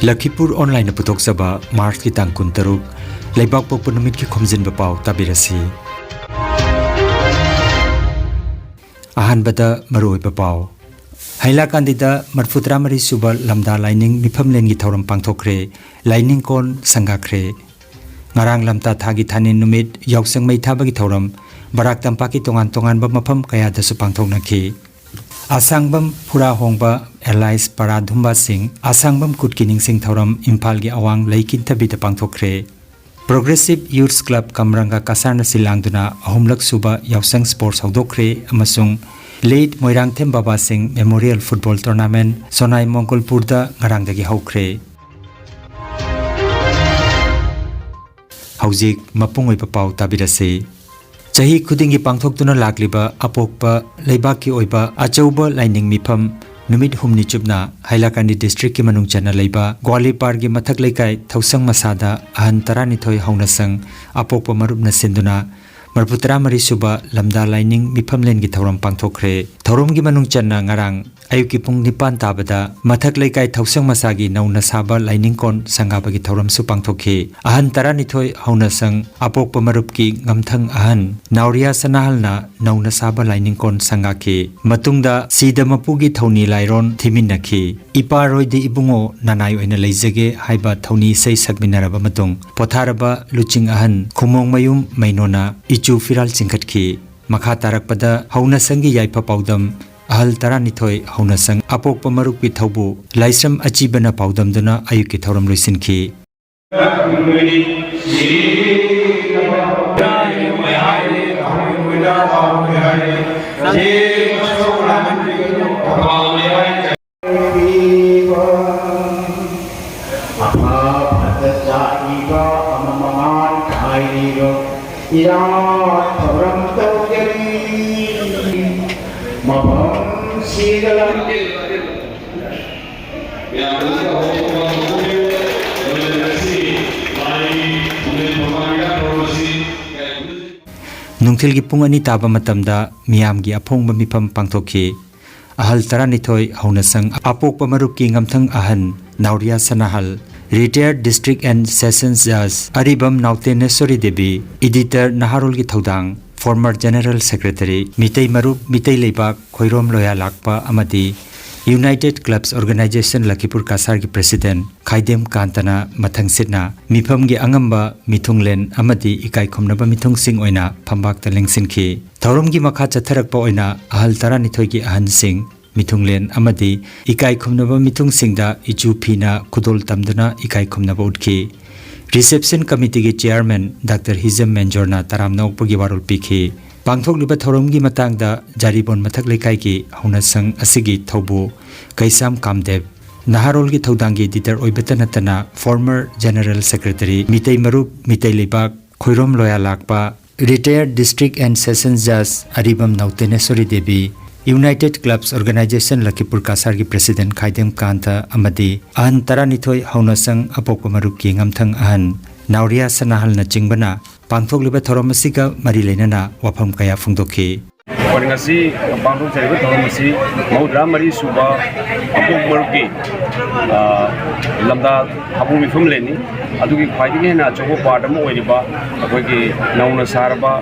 Lakhipuronline putoksaba Mars ki tang kuntaruk Laibak Popunumit ki Khomjinba Pao tabirasi Ahanbada Maroiba Pao Haila Kandida Marfutra Mari Suba Lamda Lining Mipam Lengi Tauram Pangtokre Lining Kon Sangakre Ngarang Lamta Thagi Thanin Numit Yausang Mai Thabagi Tauram Barak Tampak ki tongan ba mapam kaya da su pangthoknaki Asangbam Pura Hongba Allies Paradhumba Singh Asangbam Kutkining Singh Thauram Impal gi awang leikin tabita pangthokre Progressive Youth Club Kamranga Kasarna Silangduna ahumlak suba Yausang Sports Haudokre amasung Late Moirang Them Baba Singh Memorial Football Tournament Sonai Mongkolpurda ngarangdagi haukre Haujik mapungoi papau tabirase Chahi khudingi pangthoktuna lakliba apokpa leibaki oiba achauba lining mifam numit humni chupna Hailakandi district ki manung chana leiba Gwalipar gi mathak leikai thausang masada ahan tarani thoi haunasang apokpa marupna sinduna Marputra Mari Suba Lamda Lining Mifam Len gi thauram pangthokre thauram gi manung chana ngarang ayuki pung nipan tabada mathak leikai thausang masagi nauna saba lining kon sangaba gi thauram su pangthokhi ahan tarani thoi haunasang apokpa marup ki ngamthang ahan nauria sanahalna nauna saba lining kon sangaki matungda sida mapugi thauni lairon thiminakhi ipa roidi ibungo nanai oina leijage haiba thauni sei sakminaraba matung potharaba luching ahan khumong mayum mainona ichu firal chingkhatkhi makha tarakpada hauna sangi yaipa paudam ahal taranithoi hauna sang apokpa marukpi thaubu laisram achibana paudamduna ayuki thauram loisinki Nungthil gi pung ani taba matamda miyam gi aphongba mifam pangthokhi ahal taranithoi haunasang apokpa marupki ngamthang ahan nauria sanahal Retired District and Sessions Judge Aribam Nauteneswari Devi Editor Naharul gi thodang Former General Secretary Mitei Marup Mitei Leibak Khoirom Loya Lakpa Amadi United Clubs Organization Lakhipur Kasar gi President Khaidem Kantana Mathang Sitna Mifam gi angamba mithunglen amadi ikai khomnaba mithung sing oina phambak ta lengsinki Thauram gi makha chatharakpa oina ahal tarani thoi gi ahan sing mithunglen amadi ikai khomnaba mithung singda ichu phina khudol tamduna ikai khomnaba utki Reception Committee gi Chairman Dr. Hizam Menjorna taram nokpa gi warul pikhi Pangthokliba thorom gi matangda jaribon mathak lekai gi haunasang asigi thobu Kaisam Kamdev Naharol gi thodang gi editor oibata natana former General Secretary Mitei Marup Mitei Leibak Khoirom Loya Lakpa Retired District and Sessions Judge Aribam Nauteneswari Devi United Clubs Organization Lakhipur Kasar gi President Khaidem Kanta amadi ahan taranithoi haunasang apokpa marup ki ngamthang ahan nauria sanahal na chingbana pangthokliba thorom asiga mari leinana wafam kaya phungdokhi Ngasi pangthok jariba thorom asi maudra mari suba apok maruki lamda habu mifum leni adugi khwaidigi na chobo part ama oiriba akoigi nauna sarba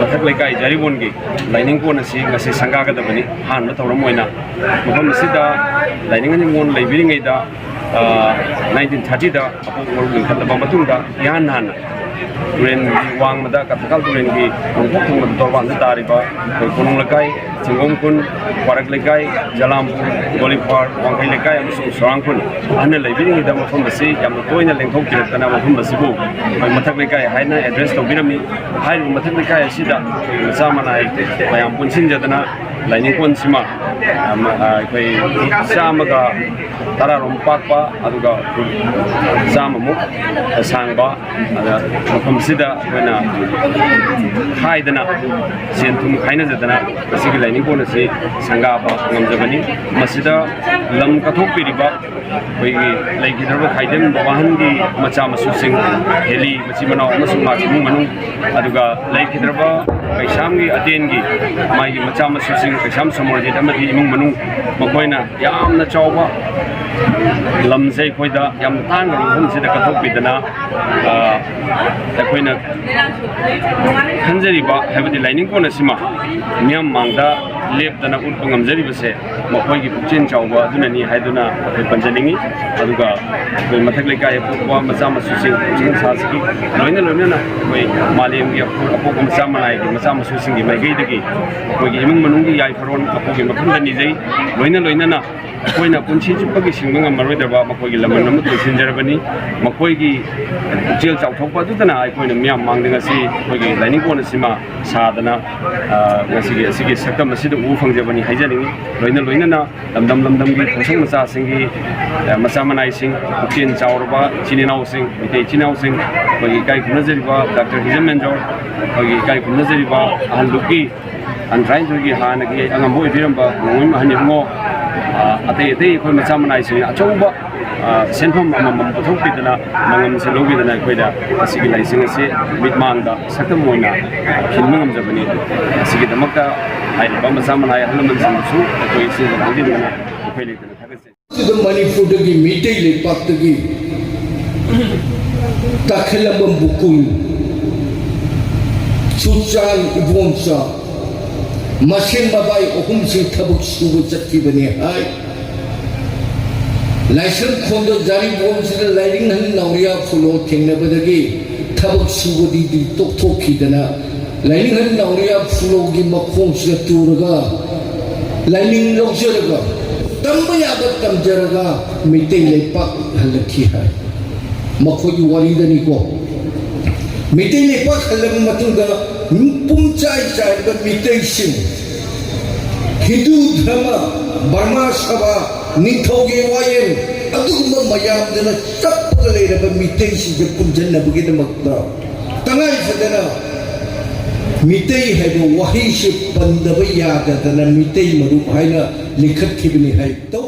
mathak lekai jaribon gi lining ko na si ngasi sanga ga dabani han na thorom oina mafam sida lining ani mon leibiri ngai da 1930 da apok maruki khataba matungda yan han Turen wang mada katakal turen gi nongpok thong mada torban da tariba konong lekai chingom kun parak lekai jalampur golipar wangkai lekai amasung sorang kun anna leibiri ngi da mafam basi yam toina lengthok kiratana mafam basi bu mathak lekai haina address to birami hai mathak lekai asida samana mayam punsin jadana lining kon sima koi samaga tararom pakpa aduga samamuk sangba ada mafamsida koina haidana sentum khaina jadana asigi lining kon asi sangaba ngamjabani masida lam kathok piriba koi legidarba khaidem bawahan gi macha masu sing heli machi manau amasung machimu manung aduga legidarba kaisam gi aten gi mai gi macha masu sing kaisam samorje amadi imung manung makoina yamna chawba lamse koida yam tang rum se da kathok bidana ta koina khanjari ba habadi lining ko na sima miam mangda lep dana un pangamjari ba se makoi gi pukchen chawba aduna ni haiduna kai panjaningi aduga koi mathak leka ya pukwa macha masu sing sing sa siki loina loina na koi malem gi apok macha manai gi macha masu sing gi mai gi dagi koi gi imung manung gi yai faron apok gi makham dani jai loina loina na koina punchi chupagi singmanga maroi da ba makoi gi laman namu to sinjarabani makoi gi jel chau thokpa du dana ai koina miam mangdinga si koi gi lining ko na sima sadana ngasi gi sakam asida u fangjabani haijaningi loina loina na lamdam gi thosang macha singi macha manai sing pukin chaurba chininau sing mitei chinau sing koi kai kunajariba dr hizam menjor koi kai kunajariba aluki an trying to gi hanagi angambo idiramba ngoi mahani ngo ate koi macha manai sing achouba senfam amam puthok bidana mangam se logi dana koida asigi laising ase mitmangda sakam moina khinmangam jabani asigi damakta ai ba macha manai halaman singsu koi se bangdi dana koi le dana thagase the Manipur gi mitei le pak gi takhelabam bukul chuchan ibomsa masin babai ohum se thabuk subu chakki bani hai laisen khondo jari bom se lining han nauria phulo thengna badagi thabuk subu di tok thokhi dana lining han nauria phulo gi makhong se turaga lining lokjeraga tamba yaga tamjaraga mitei lepak halakhi hai makhoi wari dani ko mitei lepak halam matunda pumchai chai ga mitei sim hindu dharma burma sabha nithoge wayen adugma mayam dana chappa le ra mitei si je punjanna bugi da makta tangai sadana mitei hai do wahi se pandaba yaga dana mitei maru haina likhat khibni hai to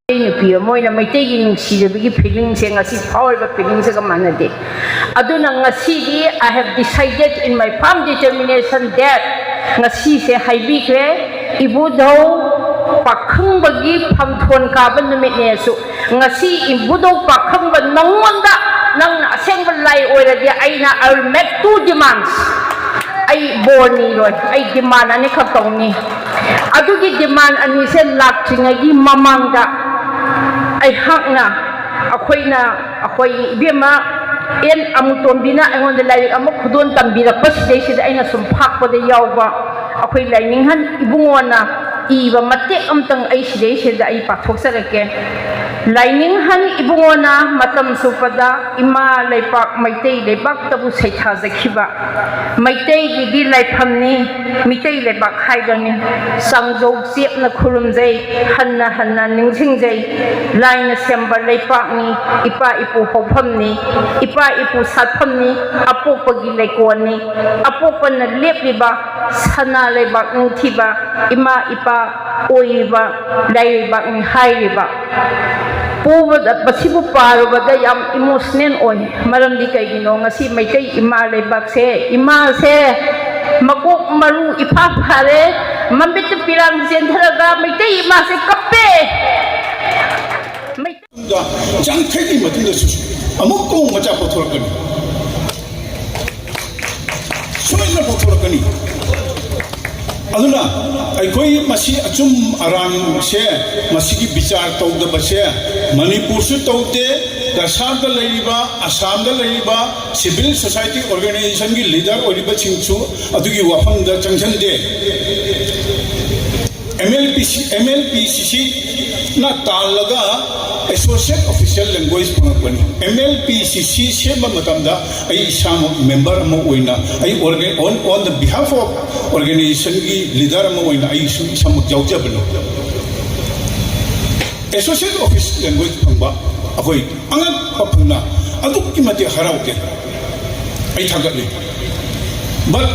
Pia moina mai tegi nungsi de bigi feeling se ngasi power ba feeling se kamana de aduna ngasi di I have decided in my firm determination that ngasi se haibi kre ibu dau pakhang bagi phamthon ka ban numit ne su ngasi ibu dau pakhang ban nangwanda nang aseng ban lai oira dia aina I will make 2 demands ai borni roi ai demand ani khatong ni adugi demand ani se lak chingai mamangda ai hakna akhoi ibema en amutombina angon lai am khudon tambira pasdei se aina sum phakpa de yawba akhoi laining han ibungona iba mate amtang ai sidei se ai pathok sarake laining han ibungona matam supada ima leipak maitei leibak tabu saitha zakhiba maitei gi laiphamni mitei leibak haigani sangjou chepna khurumjai hanna ningsingjai laina semba leipakni ipa ipu hophamni ipa ipu satphamni apopagi leikoni apopana lepliba sana leibak nungthiba ima ipa oiba leibak ni hairiba Pasibu paru bada yam emotional oi maram di kay gino ngasi may kay ima lebak se ima se makok maru ipapare mambit pirang sendaraga may kay ima se kape jang khegi matinda su amok ko macha pothor kani soina pothor kani aduna aikoi masi achum arang se masigi bichar tawda base manipur su tawte kasam da leiba assam da leiba civil society organization gi leader oriba chingchu adugi wafang da changsan de MLPCC na talaga associate official language pangapani MLPCC sema matamda ai isam member mo oina ai on the behalf of organization gi leader mo oina ai isam jawja bano associate official language pangba akoi angat papna aduk ki mate harauke ai thagatli but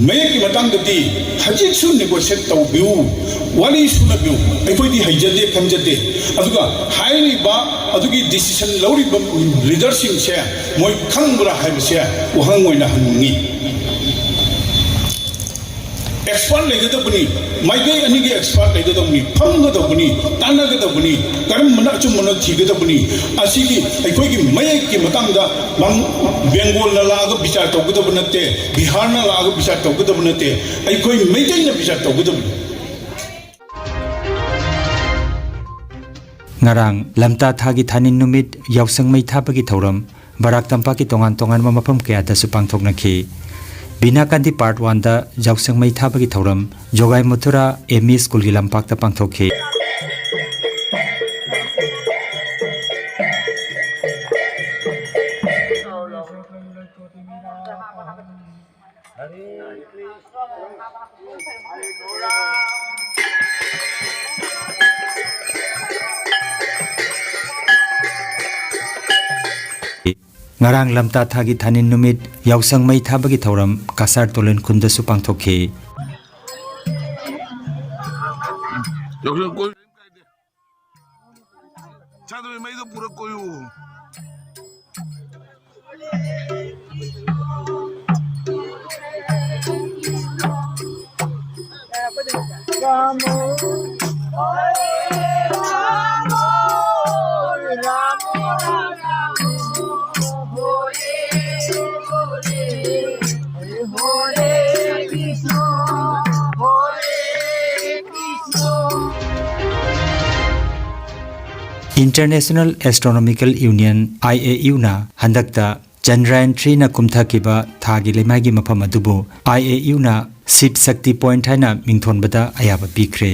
mayaki matang dati hajit su negotiate taw biu wali su na biu ai koi di haijade khamjade aduga hairi ba adugi decision lori ba leadership se moi khangbra hai se wahang oina hangi expert legadabani maigai anigi expert legadabani phamgadabani tanagadabani karam mana achum mana thigadabani asigi aikoigi mayai ki matangda mang bengal na laga bichar tawgadabana te bihar na laga bichar tawgadabana te aikoi maigai na bichar tawgadabani ngarang lamta thagi thanin numit yausang mai thapagi thoram Barak Tampak ki tongan mapam kaya da su pangthoknakhi Bina Kandi Part 1 da yausang mai thapagi thoram Jogai Muthura ME School gi lampak ta pangthokhi ngarang lamta thagi thanin numit yausang mai thabagi thoram kasar tolen khunda su pangthokhi 여기서 골 차들이 메이도 부럽고요. International Astronomical Union IAU na handakta Chandrayaan 3 na kumthakiba thagi lemagi mafam adubu IAU na Sid Shakti Point haina mingthonbada ayaba pikre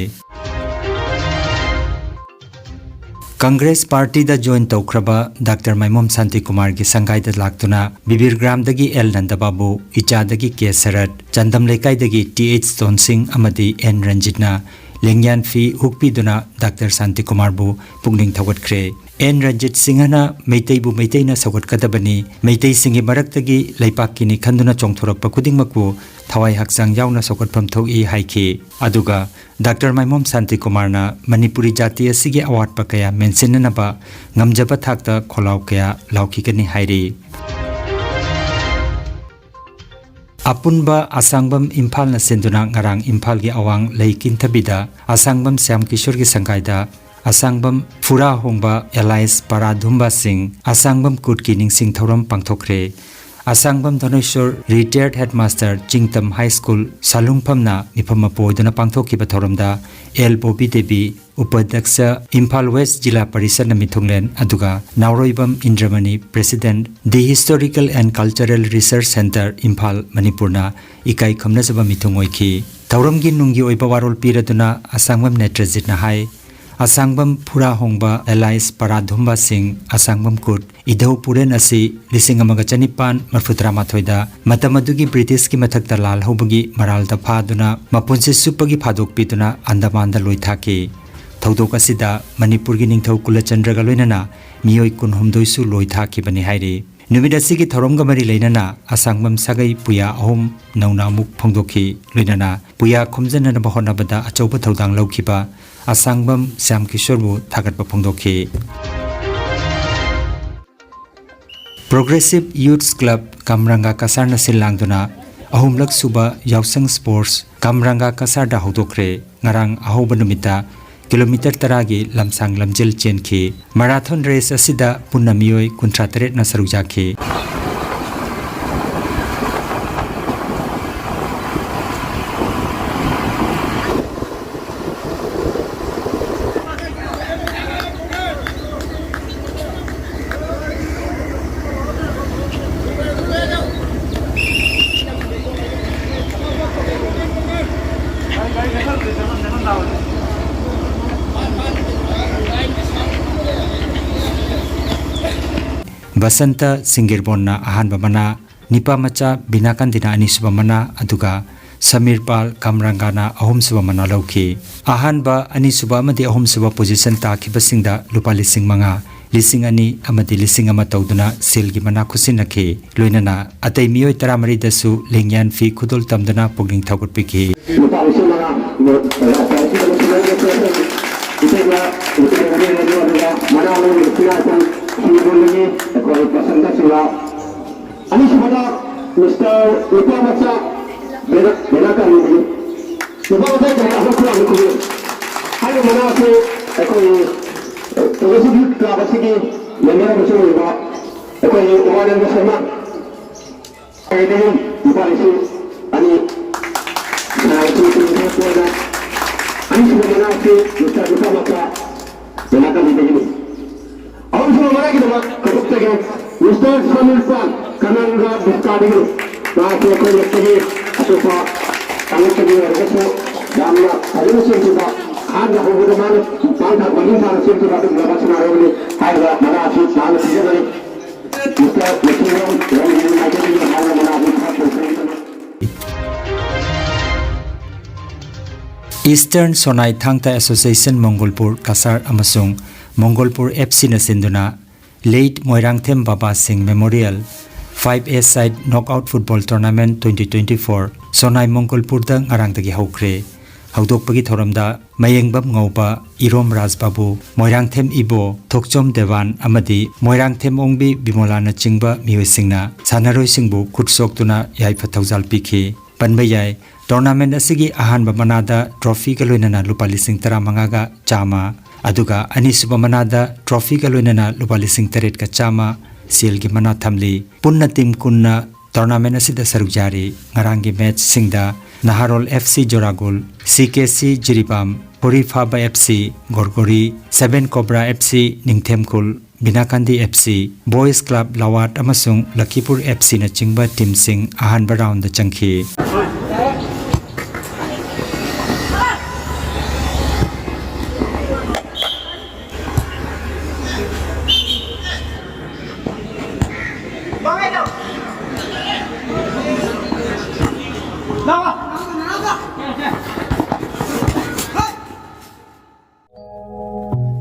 Congress Party da join tawkraba Dr. Maimom Santi Kumar gi sangai da laktuna Bibir Gram dagi L Nandababu Icha dagi K Sarat Chandam Lekai dagi TH Stone Singh amadi N Ranjitna Lengyan fi hukpi duna Dr. Santi Kumar bu pungling thawat kre N Ranjit Singhana Meitei bu Meitei na sagat kadabani Meitei Singhi Maraktagi Laipakini Khanduna Chongthorak Pakuding Maku Thawai Haksang Yauna Sokat Phamthok I Haiki Aduga Dr. Maimom Santi Kumar na Manipuri Jati Asigi Award Pakaya Mensinanaba Ngamjaba Thakta Kholau Kaya Laukikani Hairi Apunba Asangbam Imphal na senduna ngarang Imphal gi awang leikin thabida Asangbam Syam Kishore gi sangaida Asangbam Phura Hongba Elias Paradhumba Singh Asangbam Kutki Ningsing Thoram pangthokre Asangbam Dhaneshwar Retired Headmaster Jingtam High School Salungphamna mifama poiduna pangthokkiba thoramda L Bobi Devi Upadhyaksa Imphal West Jilla Parishad na mithunglen aduga Nauroibam Indramani President The Historical and Cultural Research Center Imphal Manipur na ikai khamnajaba mithung oikhi Thauramgi nunggi oiba warol piraduna Asangbam Netrajit na hai Asangbam Phura Hongba Elias Paradhumba Singh Asangbam Kut Idhau Puren asi Lisingamaga Chanipan Marfutramathoi da Matamadugi British ki mathakta lal hobagi maral da phaduna mapunsi supagi phadok piduna Andaman da loithaki Thaudok asida Manipur gi ningthau Kulachandra ga loinana miyoi kunhumdoi su loithaki bani hairi Numid asigi thoramga mari leinana Asangbam sagai puya ahom nauna muk phongdokhi loinana puya khomjana na bahona bada achauba thaudang laukhiba Asangbam Syam Kishore bu thagatpa phongdokhi Progressive Youth Club Kamranga Kasar na silangduna ahumlak suba yausang sports Kamranga Kasar da hodokre ngarang ahoba numita kilometer taragi lamsang lamjel chenki marathon race asida punamiyoi 38 na sarujaki Basanta Singirbonna ahanba mana nipa macha binakandina anisuba mana aduga Samir Pal Kamrangana ahumsuba mana lauki ahanba anisuba amadi ahumsuba position takibasingda lupa lising manga lising ani amadi lising ama tawduna silgi mana khusinaki loinana atei miyoi taramari dasu lengyan fi khudol tamdana pogning thawgut piki Mr. Lupa Macha Benaka Sebab saya kena aku kurang aku. Hari mana aku terus kelapa sini yang macam ni aku orang yang bersama ini bukan isu ani itu ada ani semua mana aku kita maka menakan ini. Awak semua mana kita kerja kan? Mr. Samir Khan kanan rad discarding. Bahawa aku lagi atau kami kedua itu dalam hari ini juga ada hubungan mana bagi mana sih juga dalam senarai ini ada mana sih dalam sejarah ini kita Lakhipuron yang ini ada di mana mana Eastern Sonai Thangta Association Mongolpur Kasar amasung Mongolpur FC na sinduna late Moirangthem Baba Singh Memorial 5A side knockout football tournament 2024 Sonai Mongolpur da ngarang dagi haukre haudokpagi thoramda mayengbam ngauba Irom Rajbabu Moirangthem Ibo Thokchom Devan amadi Moirangthem Ongbi Bimolana chingba miyoisingna sanaroi singbu khutsok yaifa thaujal pikhi panbayai tournament asigi ahanba manada trophy ka loinana lupa lising tara mangaga chama aduga anisuba manada trophy ka loinana lupa lising taret ka chama seal gi mana thamli punna team kunna tournament asida saruk jari ngarangi match singda Naharol FC Joragul CKC Jiribam Purifaba FC Gorgori 7 Cobra FC Ningthemkul Binakandi FC Boys Club Lawat amasung Lakhipur FC na chingba team sing ahanba round da changki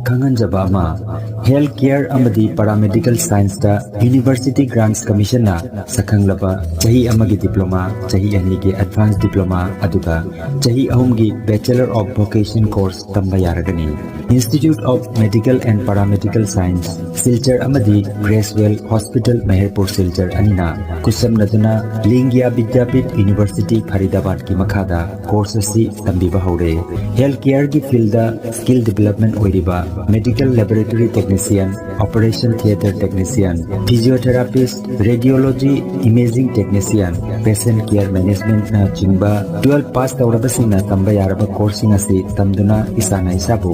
Kangan Jabama Healthcare amadi Paramedical Science da University Grants Commission na sakhanglaba chahi amagi diploma chahi anigi advanced diploma aduga chahi ahumgi Bachelor of Vocation course tamba yaragani Institute of Medical and Paramedical Science Silchar amadi Gracewell Hospital Manipur Silchar anina kusam naduna Lingya Vidyapit University Faridabad ki makhada course si tambiba haure Healthcare ki field da skill development oiriba Medical Laboratory Technician, Operation Theatre Technician, Physiotherapist, Radiology Imaging Technician, Patient Care Management na chingba 12 pass taurabasing na tamba yaraba coursing asi tamduna isana isabu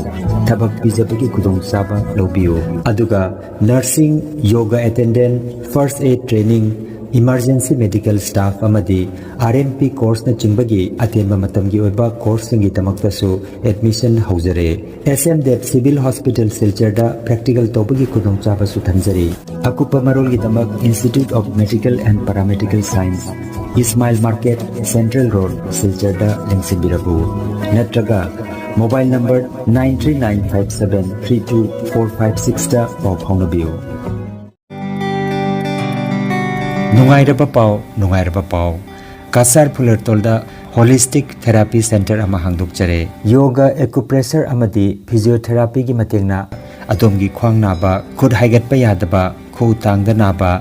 thabak bijabagi kudong saba lobiyo aduga nursing yoga attendant first aid training Emergency Medical Staff amadi RMP course na chingbagi atenba matamgi oiba course singi tamaktasu admission haujare SMDEP Civil Hospital Silcharda practical tobagi kudong chaba su thanjari akupa marol gi tamak Institute of Medical and Paramedical Science Ismail Market Central Road Silcharda lengsimbirabu natraga mobile number 939573245 da pau phaunabiyo Nungairaba Pao Kasar Pulertolda Holistic Therapy Center ama hangduk chare Yoga Acupressure amadi Physiotherapy gi matengna adomgi khwang naba khud haigat pa yadaba khu tangda naba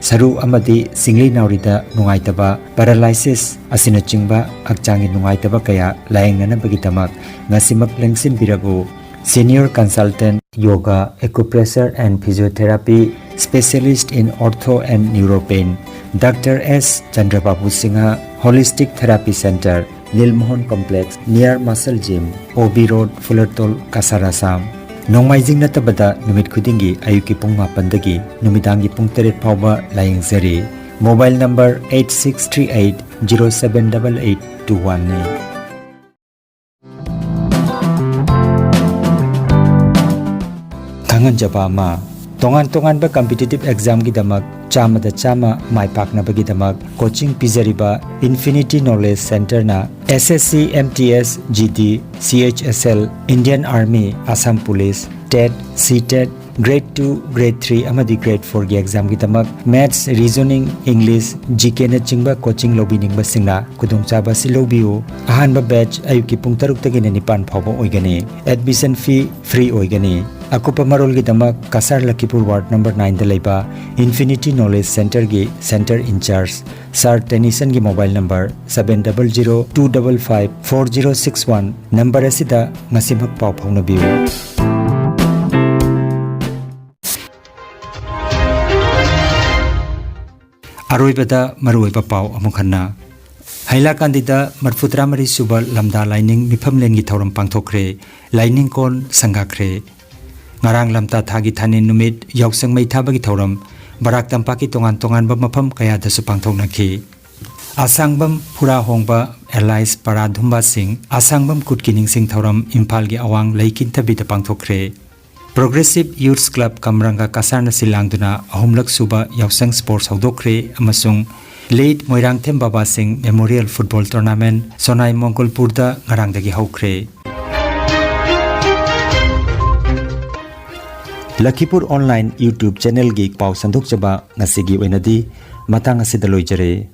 saru amadi singli naurida nungaitaba paralysis asina chingba akchangi nungaitaba kaya laengnana bagi tamak ngasimak lengsim biragu Senior Consultant Yoga Acupressure and Physiotherapy Specialist in Ortho and Neuropain Dr. S. Chandrababu Singha Holistic Therapy Center Nilmohon Complex near Muscle Gym OB Road Fulertol Kasarasam Nongmaijing na tabada numit khudingi ayuki pung 8 dagi numidangi pung 3 phawba layengzari Mobile number 8638078821 ne Kangan Jabama Tongan ba competitive exam gi damak chama da chama mai pakna bagi damak coaching pizariba Infinity Knowledge Center na SSC MTS GD CHSL Indian Army Assam Police TET CTET Grade 2 Grade 3 amadi Grade 4 gi exam gi damak Maths Reasoning English GK na chingba coaching lobining ba singna kudung chaba si lobiu ahan ba batch ayuki pung 6 tagi na 9 phawba oigani admission fee free oigani Akupa marolgidama Kasar Lakhipur Ward number 9 da leiba Infinity Knowledge Center gi Center in charge Sir Tennyson gi mobile number 700-255-4061 number asida ngasimak pau phaunabiu. Aroibada maruiba pau amukhanna Haila Kandida Marfutra Mari Suba Lamda Lining Mifam Lengi Tauram Pangthokre Lining Kon Sangakre Ngarang Lamta Thagi Thanin Numit Yoksang Mai Thabagi Tauram Barak Tampak ki tongan ba mafam kaya da su pangthoknakhi Asangbam Pura Hongba Allies Paradhumba Singh Asangbam Kutkining Singh Tauram Imphal gi awang Laikin Thabi da pangthokre Progressive Youth Club Kamranga Kasarna Silangduna ahumlak suba Yoksang Sports Haudokre amasung Late Moirang Them Baba Singh Memorial Football Tournament Sonai Mongkolpurda ngarangdagi haukre Lakhipur Online YouTube channel gi pau sandok jaba ngasigi oinadi matang asida loijare